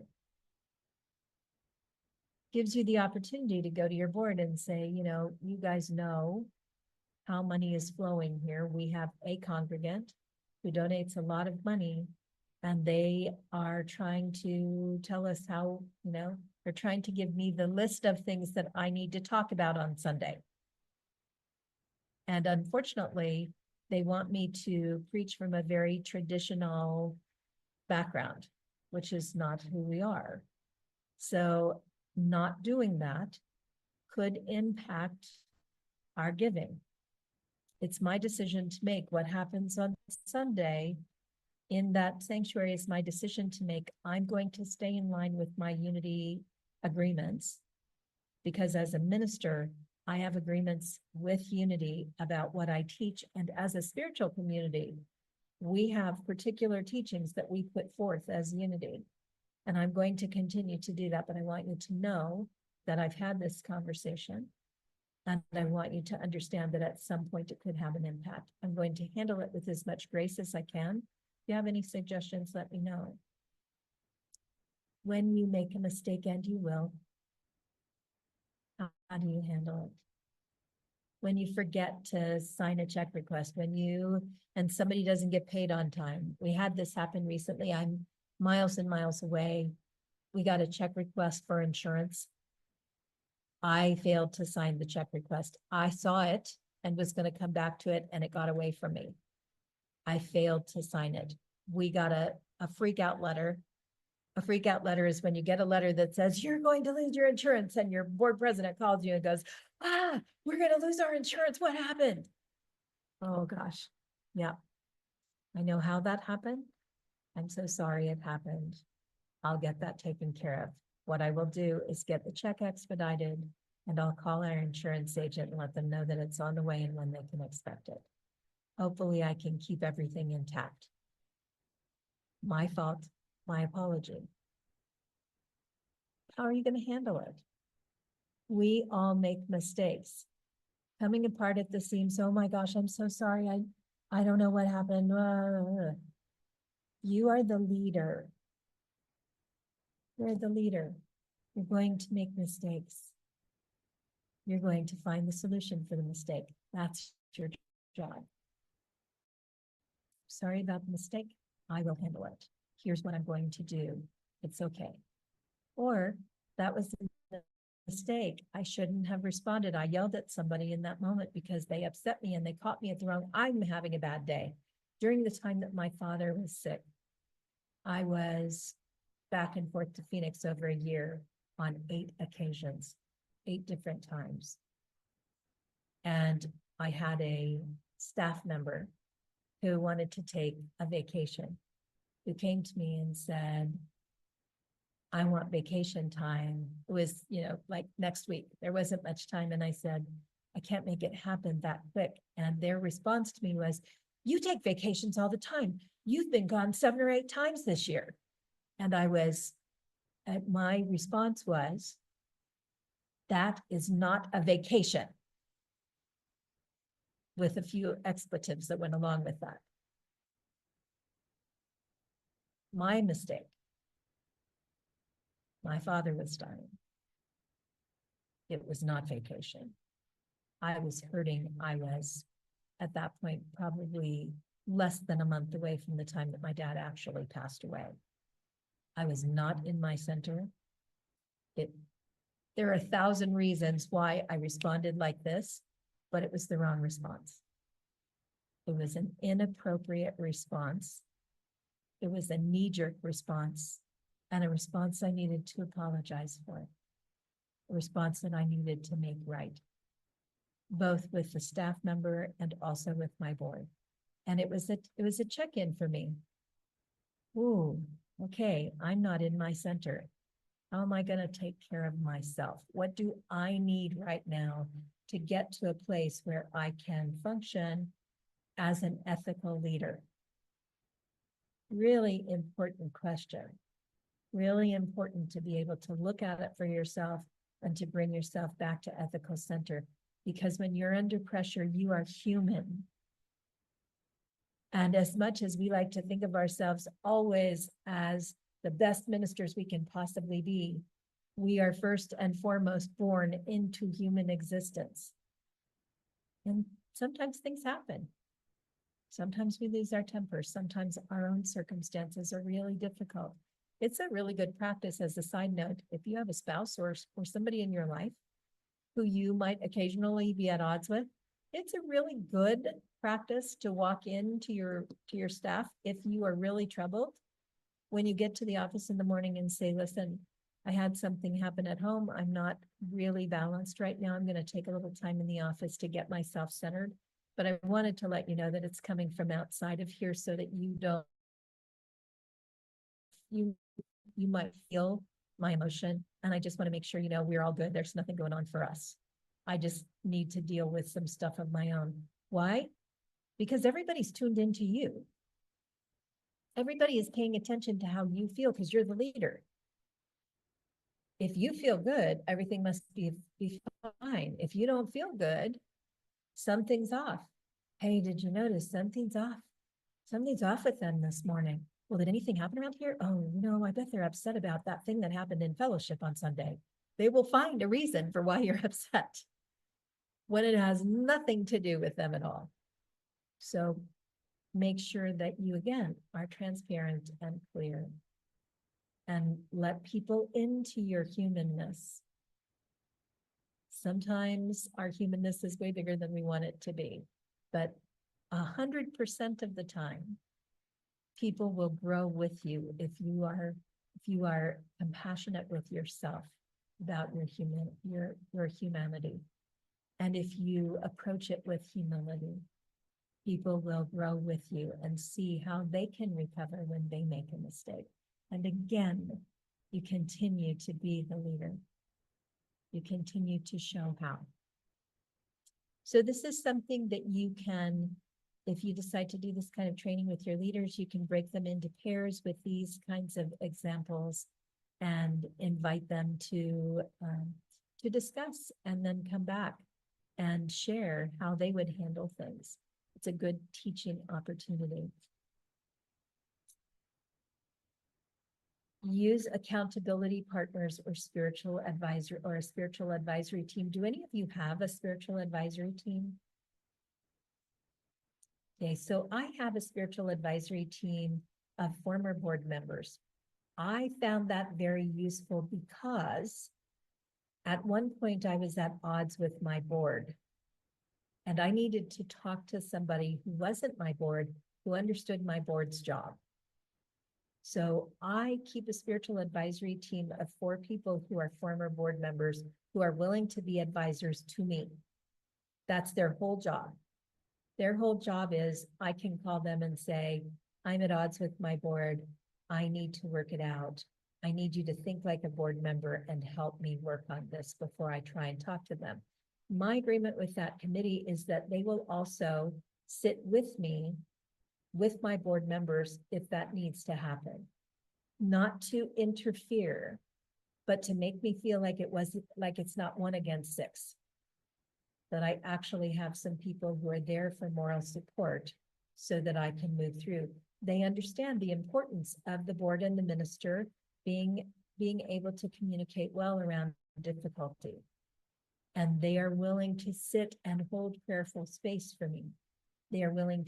Gives you the opportunity to go to your board and say, you guys know how money is flowing here. We have a congregant who donates a lot of money, and they are trying to tell us how, they're trying to give me the list of things that I need to talk about on Sunday. And unfortunately, they want me to preach from a very traditional background, which is not who we are. So not doing that could impact our giving. It's my decision to make. What happens on Sunday in that sanctuary is my decision to make. I'm going to stay in line with my unity agreements, because as a minister, I have agreements with Unity about what I teach. And as a spiritual community, we have particular teachings that we put forth as Unity. And I'm going to continue to do that, but I want you to know that I've had this conversation, and I want you to understand that at some point it could have an impact. I'm going to handle it with as much grace as I can. If you have any suggestions, let me know. When you make a mistake, and you will, how do you handle it? When you forget to sign a check request, and somebody doesn't get paid on time. We had this happen recently. I'm miles and miles away. We got a check request for insurance. I failed to sign the check request. I saw it and was going to come back to it, and it got away from me. I failed to sign it. We got a freak out letter. A freak out letter is when you get a letter that says you're going to lose your insurance, and your board president calls you and goes, we're going to lose our insurance. What happened? Oh gosh. Yeah. I know how that happened. I'm so sorry it happened. I'll get that taken care of. What I will do is get the check expedited, and I'll call our insurance agent and let them know that it's on the way and when they can expect it. Hopefully I can keep everything intact. My fault, my apology. How are you going to handle it? We all make mistakes. Coming apart at the seams, oh my gosh, I'm so sorry. I don't know what happened. You are the leader. You're the leader. You're going to make mistakes. You're going to find the solution for the mistake. That's your job. Sorry about the mistake. I will handle it. Here's what I'm going to do. It's okay. Or that was a mistake. I shouldn't have responded. I yelled at somebody in that moment because they upset me and they caught me at the wrong. I'm having a bad day. During the time that my father was sick, I was back and forth to Phoenix over a year on 8 occasions, 8 different times. And I had a staff member who wanted to take a vacation, who came to me and said, I want vacation time. It was, like next week. There wasn't much time. And I said, I can't make it happen that quick. And their response to me was, you take vacations all the time. You've been gone 7 or 8 times this year. And my response was, that is not a vacation, with a few expletives that went along with that. My mistake. My father was dying. It was not vacation. I was hurting. I was, at that point, probably less than a month away from the time that my dad actually passed away. I was not in my center. There are 1,000 reasons why I responded like this, but it was the wrong response. It was an inappropriate response. It was a knee-jerk response, and a response I needed to apologize for. A response that I needed to make right, both with the staff member and also with my board. And it was a check-in for me. Ooh, okay, I'm not in my center. How am I going to take care of myself? What do I need right now to get to a place where I can function as an ethical leader? Really important question. Really important to be able to look at it for yourself and to bring yourself back to ethical center. Because when you're under pressure, you are human. And as much as we like to think of ourselves always as the best ministers we can possibly be, we are first and foremost born into human existence. And sometimes things happen. Sometimes we lose our temper. Sometimes our own circumstances are really difficult. It's a really good practice, as a side note, if you have a spouse or somebody in your life who you might occasionally be at odds with, it's a really good practice to walk into your staff if you are really troubled. When you get to the office in the morning and say, listen, I had something happen at home. I'm not really balanced right now. I'm going to take a little time in the office to get myself centered. But I wanted to let you know that it's coming from outside of here so that you might feel my emotion. And I just want to make sure, we're all good. There's nothing going on for us. I just need to deal with some stuff of my own. Why? Because everybody's tuned into you. Everybody is paying attention to how you feel because you're the leader. If you feel good, everything must be fine. If you don't feel good, something's off. Hey, did you notice something's off? Something's off with them this morning. Well, did anything happen around here? Oh, no, I bet they're upset about that thing that happened in fellowship on Sunday. They will find a reason for why you're upset when it has nothing to do with them at all. So make sure that you, again, are transparent and clear and let people into your humanness. Sometimes our humanness is way bigger than we want it to be, but 100% of the time, people will grow with you if you are compassionate with yourself about your humanity. And if you approach it with humility, people will grow with you and see how they can recover when they make a mistake. And again, you continue to be the leader. You continue to show how. So this is something that you can, if you decide to do this kind of training with your leaders, you can break them into pairs with these kinds of examples and invite them to discuss and then come back and share how they would handle things. It's a good teaching opportunity. Use accountability partners or spiritual advisor or a spiritual advisory team. Do any of you have a spiritual advisory team? Okay, so I have a spiritual advisory team of former board members. I found that very useful because at one point I was at odds with my board. And I needed to talk to somebody who wasn't my board, who understood my board's job. So I keep a spiritual advisory team of 4 people who are former board members who are willing to be advisors to me. That's their whole job. Their whole job is I can call them and say, I'm at odds with my board. I need to work it out. I need you to think like a board member and help me work on this before I try and talk to them. My agreement with that committee is that they will also sit with me, with my board members, if that needs to happen. Not to interfere, but to make me feel like it's not 1 against 6. That I actually have some people who are there for moral support so that I can move through. They understand the importance of the board and the minister being able to communicate well around difficulty. And they are willing to sit and hold prayerful space for me. They are willing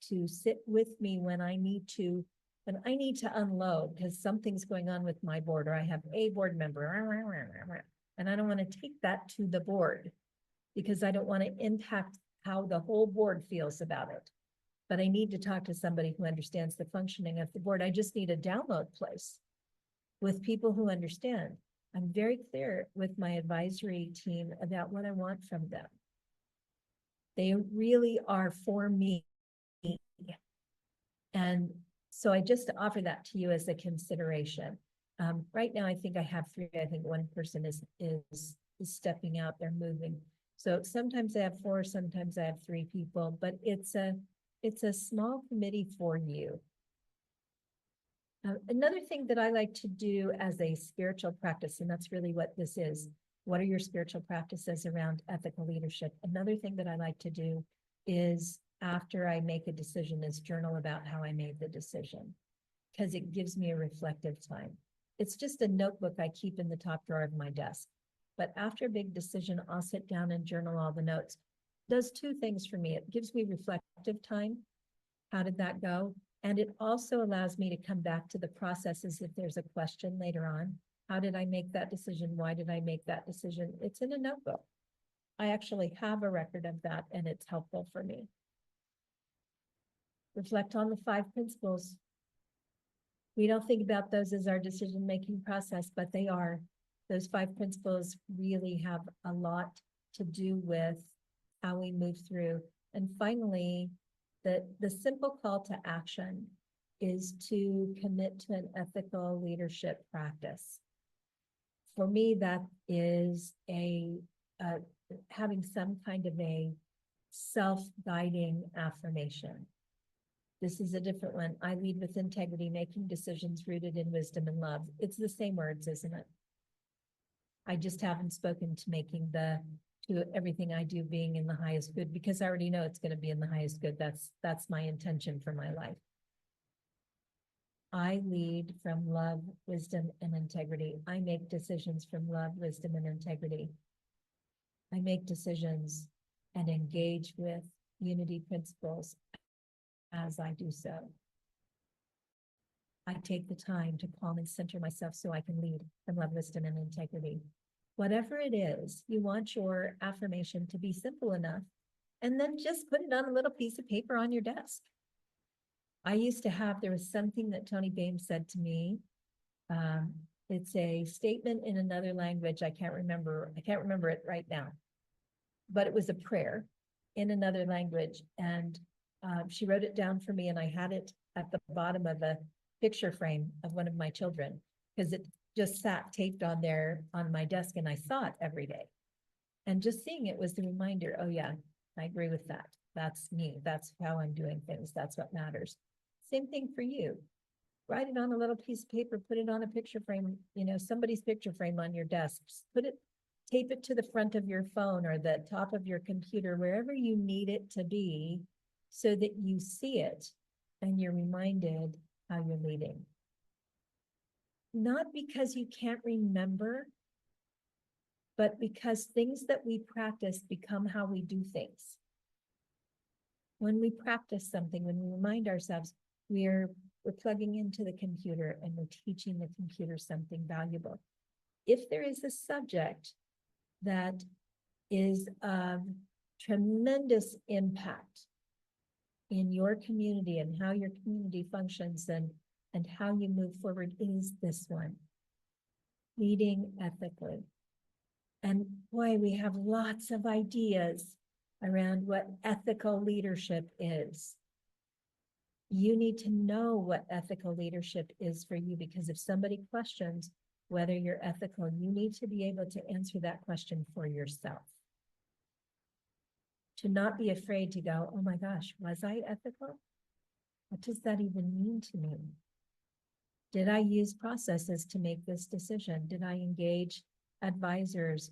to sit with me when I need to unload because something's going on with my board, or I have a board member, and I don't want to take that to the board because I don't want to impact how the whole board feels about it. But I need to talk to somebody who understands the functioning of the board. I just need a download place with people who understand. I'm very clear with my advisory team about what I want from them. They really are for me. And so I just offer that to you as a consideration. Right now, I think I have 3. I think 1 person is stepping out, they're moving. So sometimes I have 4, sometimes I have 3 people, but it's a small committee for you. Another thing that I like to do as a spiritual practice, and that's really what this is, what are your spiritual practices around ethical leadership? Another thing that I like to do is after I make a decision is journal about how I made the decision, because it gives me a reflective time. It's just a notebook I keep in the top drawer of my desk. But after a big decision, I'll sit down and journal all the notes. It does 2 things for me. It gives me reflective time. How did that go? And it also allows me to come back to the processes if there's a question later on. How did I make that decision? Why did I make that decision? It's in a notebook. I actually have a record of that, and it's helpful for me. Reflect on the 5 principles. We don't think about those as our decision-making process, but they are. Those 5 principles really have a lot to do with how we move through. And finally, the simple call to action is to commit to an ethical leadership practice. For me, that is having some kind of a self-guiding affirmation. This is a different one. I lead with integrity, making decisions rooted in wisdom and love. It's the same words, isn't it? I just haven't spoken to everything I do being in the highest good, because I already know it's going to be in the highest good. That's my intention for my life. I lead from love, wisdom, and integrity. I make decisions from love, wisdom, and integrity. I make decisions and engage with unity principles as I do so. I take the time to calm and center myself so I can lead from love, wisdom, and integrity. whatever it is, you want your affirmation to be simple enough, and then just put it on a little piece of paper on your desk. I used to have, there was something that Tony Bain said to me. It's a statement in another language. I can't remember it right now, but it was a prayer in another language. And she wrote it down for me, and I had it at the bottom of a picture frame of one of my children, because it just sat taped on there on my desk, and I saw it every day. And just seeing it was the reminder, oh yeah, I agree with that. That's me. That's how I'm doing things. That's what matters. Same thing for you. Write it on a little piece of paper, put it on a picture frame, somebody's picture frame on your desk. Tape it to the front of your phone or the top of your computer, wherever you need it to be, so that you see it and you're reminded how you're leading. Not because you can't remember, but because things that we practice become how we do things. When we practice something, when we remind ourselves, we're plugging into the computer and we're teaching the computer something valuable. If there is a subject that is of tremendous impact in your community and how your community functions and how you move forward, is this one, leading ethically. And boy, we have lots of ideas around what ethical leadership is. You need to know what ethical leadership is for you, because if somebody questions whether you're ethical, you need to be able to answer that question for yourself. To not be afraid to go, oh my gosh, was I ethical? What does that even mean to me? Did I use processes to make this decision? Did I engage advisors?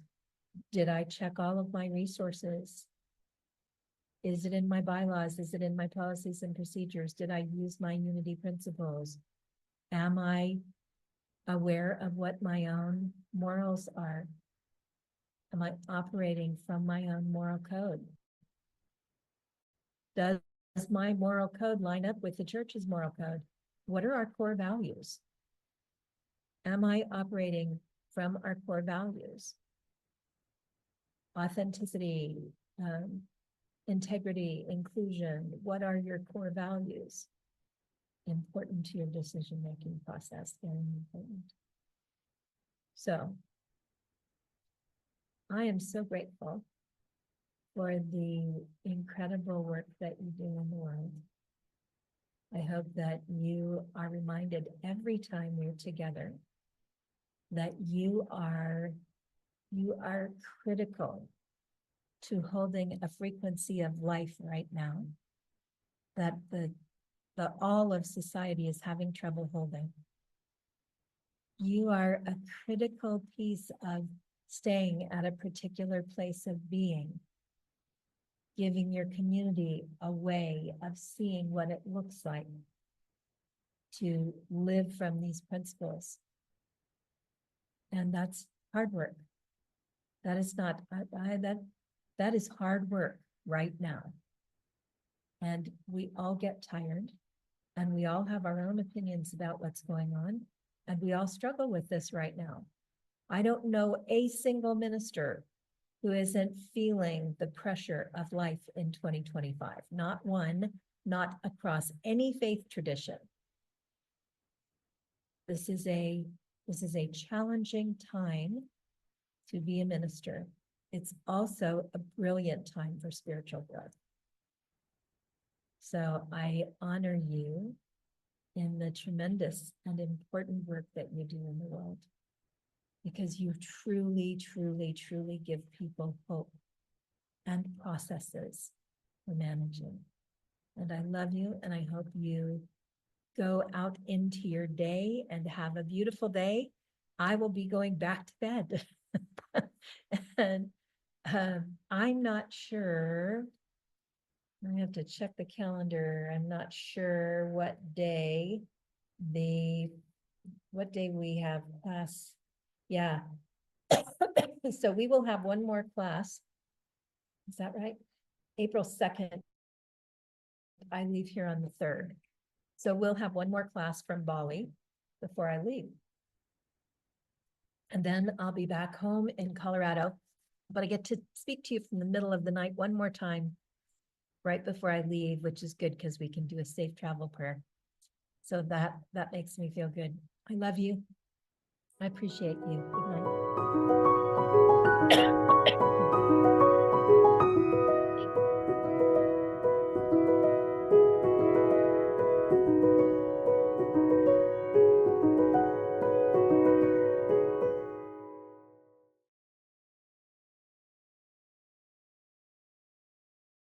Did I check all of my resources? Is it in my bylaws? Is it in my policies and procedures? Did I use my unity principles? Am I aware of what my own morals are? Am I operating from my own moral code? Does my moral code line up with the church's moral code? What are our core values? Am I operating from our core values? Authenticity, integrity, inclusion. What are your core values? Important to your decision-making process, very important. So I am so grateful for the incredible work that you do in the world. I hope that you are reminded every time we're together that you are critical to holding a frequency of life right now that the all of society is having trouble holding. You are a critical piece of staying at a particular place of being, giving your community a way of seeing what it looks like to live from these principles. And that's hard work. That is not, that is hard work right now. And we all get tired, and we all have our own opinions about what's going on, and we all struggle with this right now. I don't know a single minister who isn't feeling the pressure of life in 2025. Not one, not across any faith tradition. This is a challenging time to be a minister. It's also a brilliant time for spiritual growth. So I honor you in the tremendous and important work that you do in the world, because you truly, truly, truly give people hope and processes for managing. And I love you, and I hope you go out into your day and have a beautiful day. I will be going back to bed. And I'm not sure. I have to check the calendar. I'm not sure what day we have class. Yeah. So we will have one more class. Is that right? April 2nd. I leave here on the 3rd. So we'll have one more class from Bali before I leave. And then I'll be back home in Colorado, but I get to speak to you from the middle of the night one more time right before I leave, which is good because we can do a safe travel prayer. So that makes me feel good. I love you. I appreciate you. Good night.